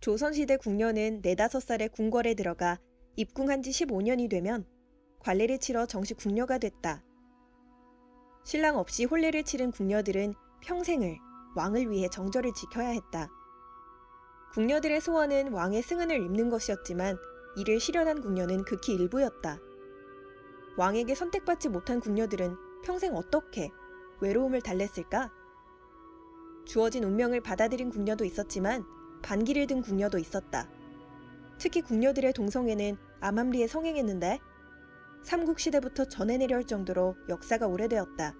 조선시대 궁녀는 4~5살에 궁궐에 들어가 입궁한 지 15년이 되면 관례를 치러 정식 궁녀가 됐다. 신랑 없이 혼례를 치른 궁녀들은 평생을 왕을 위해 정절을 지켜야 했다. 궁녀들의 소원은 왕의 승은을 입는 것이었지만 이를 실현한 궁녀는 극히 일부였다. 왕에게 선택받지 못한 궁녀들은 평생 어떻게 외로움을 달랬을까? 주어진 운명을 받아들인 궁녀도 있었지만 반기를 든 궁녀도 있었다. 특히 궁녀들의 동성애는 암암리에 성행했는데 삼국시대부터 전해 내려올 정도로 역사가 오래되었다.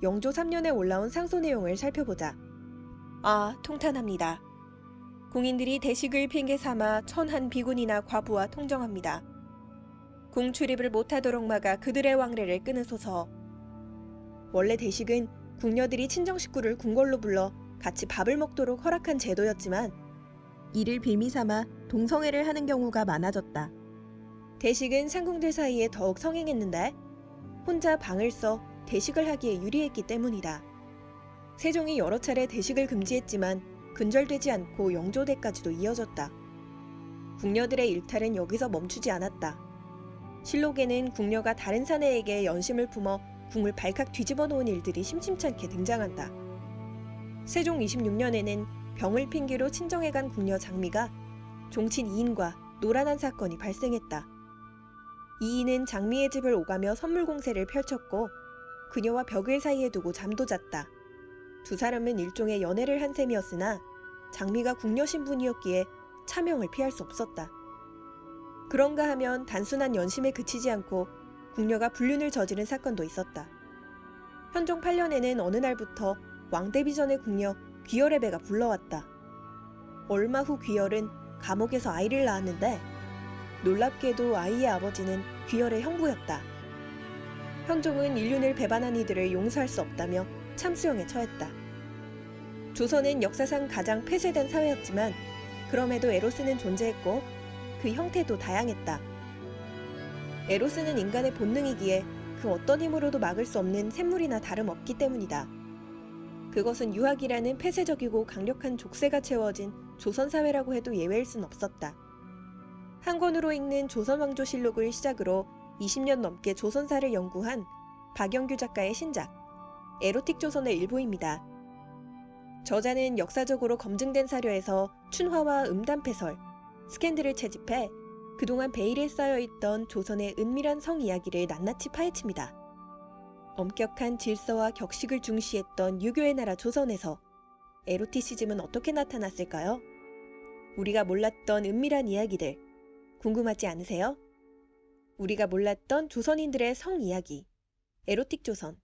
영조 3년에 올라온 상소 내용을 살펴보자. 통탄합니다. 공인들이 대식을 핑계 삼아 천한 비군이나 과부와 통정합니다. 궁 출입을 못하도록 막아 그들의 왕래를 끊으소서. 원래 대식은 궁녀들이 친정 식구를 궁궐로 불러 같이 밥을 먹도록 허락한 제도였지만 이를 빌미 삼아 동성애를 하는 경우가 많아졌다. 대식은 상궁들 사이에 더욱 성행했는데 혼자 방을 써 대식을 하기에 유리했기 때문이다. 세종이 여러 차례 대식을 금지했지만 근절되지 않고 영조대까지도 이어졌다. 궁녀들의 일탈은 여기서 멈추지 않았다. 실록에는 궁녀가 다른 사내에게 연심을 품어 궁을 발칵 뒤집어 놓은 일들이 심심찮게 등장한다. 세종 26년에는 병을 핑계로 친정에 간 궁녀 장미가 종친 이인과 노란한 사건이 발생했다. 이인은 장미의 집을 오가며 선물 공세를 펼쳤고 그녀와 벽을 사이에 두고 잠도 잤다. 두 사람은 일종의 연애를 한 셈이었으나 장미가 궁녀 신분이었기에 차명을 피할 수 없었다. 그런가 하면 단순한 연심에 그치지 않고 궁녀가 불륜을 저지른 사건도 있었다. 현종 8년에는 어느 날부터 왕데비 전의 궁녀 귀열의 배가 불러왔다. 얼마 후 귀열은 감옥에서 아이를 낳았는데 놀랍게도 아이의 아버지는 귀열의 형부였다. 현종은 인륜을 배반한 이들을 용서할 수 없다며 참수형에 처했다. 조선은 역사상 가장 폐쇄된 사회였지만 그럼에도 에로스는 존재했고 그 형태도 다양했다. 에로스는 인간의 본능이기에 그 어떤 힘으로도 막을 수 없는 샘물이나 다름없기 때문이다. 그것은 유학이라는 폐쇄적이고 강력한 족쇄가 채워진 조선사회라고 해도 예외일 순 없었다. 한 권으로 읽는 조선왕조실록을 시작으로 20년 넘게 조선사를 연구한 박영규 작가의 신작 에로틱 조선의 일부입니다. 저자는 역사적으로 검증된 사료에서 춘화와 음담패설, 스캔들을 채집해 그동안 베일에 쌓여있던 조선의 은밀한 성 이야기를 낱낱이 파헤칩니다. 엄격한 질서와 격식을 중시했던 유교의 나라 조선에서 에로티시즘은 어떻게 나타났을까요? 우리가 몰랐던 은밀한 이야기들 궁금하지 않으세요? 우리가 몰랐던 조선인들의 성 이야기 에로틱 조선